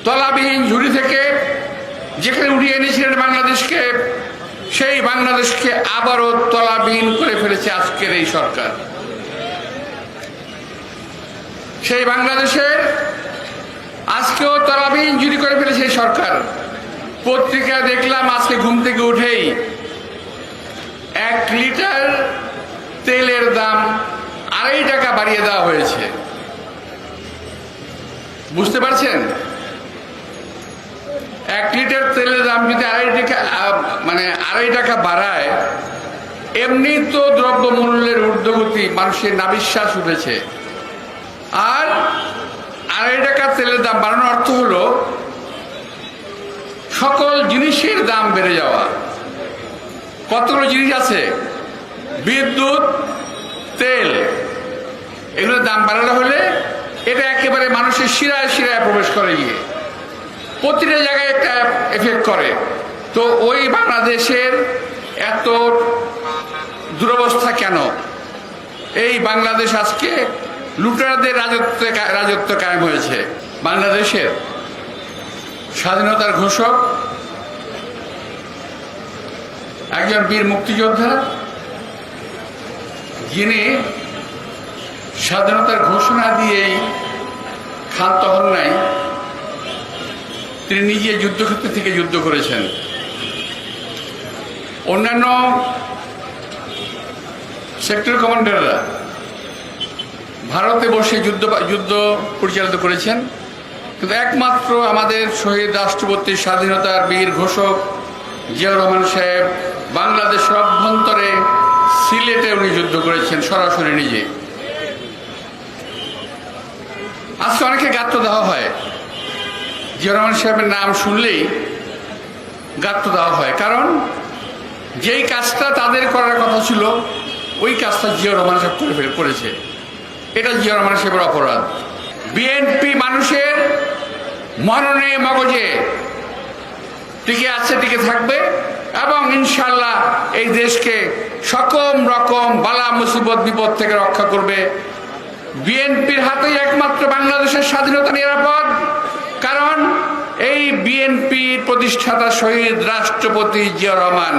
তলাবিহীন ঝুড়ি থেকে যেখানে উঠিয়ে এনেছিলেন বাংলাদেশকে, সেই বাংলাদেশকে আবারও তলাবিহীন করে ফেলেছে আজকের এই সরকার। সেই বাংলাদেশের আজকেও তলাবিহীন ঝুড়ি করে ফেলেছে এই সরকার। পত্রিকায় দেখলাম আজকে ঘুম থেকে উঠেই 1 লিটার তেলের দাম 2.5 টাকা বাড়িয়ে দেওয়া হয়েছে। বুঝতে পারছেন? 1 লিটার তেলের দাম যদি 2.5 টাকা বাড়ায়, এমনি তো দ্রব্যমূল্যের ঊর্ধ্বগতি, মানুষের নাবিশ্বাস উঠেছে। আর 2.5 টাকা তেলের দাম বাড়ানোর অর্থ হলো সকল জিনিসের দাম বেড়ে যাওয়া। কতগুলো জিনিস আছে, বিদ্যুৎ, তেল, এগুলোর দাম বাড়ানো হলে এটা একেবারে মানুষের শিরায় শিরায় প্রবেশ করে, গিয়ে প্রতিটা জায়গায় একটা এফেক্ট করে। তো ওই বাংলাদেশের এত দুরবস্থা কেন? এই বাংলাদেশ আজকে লুটেরাদের রাজত্ব কায়েম হয়েছে। বাংলাদেশের স্বাধীনতার ঘোষক একজন বীর মুক্তিযোদ্ধা, যিনি স্বাধীনতার ঘোষণা দিয়েই ক্ষান্ত হন নাই, তিনি নিজে যুদ্ধক্ষেত্র থেকে যুদ্ধ করেছেন। অন্যান্য সেক্টর কমান্ডাররা ভারতে বসে যুদ্ধ পরিচালিত করেছেন, কিন্তু একমাত্র আমাদের শহীদ রাষ্ট্রপতি, স্বাধীনতার বীর ঘোষক জিয়াউর রহমান সাহেব বাংলাদেশের অভ্যন্তরে সিলেটে উনি যুদ্ধ করেছেন সরাসরি নিজে। আজকে অনেকে গাত্র দেওয়া হয়, জিয়াউর রহমান সাহেবের নাম শুনলেই গাত্র দেওয়া হয়, কারণ যেই কাজটা তাদের করার কথা ছিল ওই কাজটা জিয়াউর রহমান সাহেব করেছে। এটা জিয়াউর রহমান সাহেবের অপরাধ। বিএনপি মানুষের মননে মগজে টিকে আছে, টিকে থাকবে, এবং ইনশাল্লাহ এই দেশকে সকল রকম বালা মুসিবত বিপদ থেকে রক্ষা করবে। বিএনপির হাতেই একমাত্র বাংলাদেশের স্বাধীনতা নিরাপদ, কারণ এই বিএনপির প্রতিষ্ঠাতা শহীদ রাষ্ট্রপতি জিয়াউর রহমান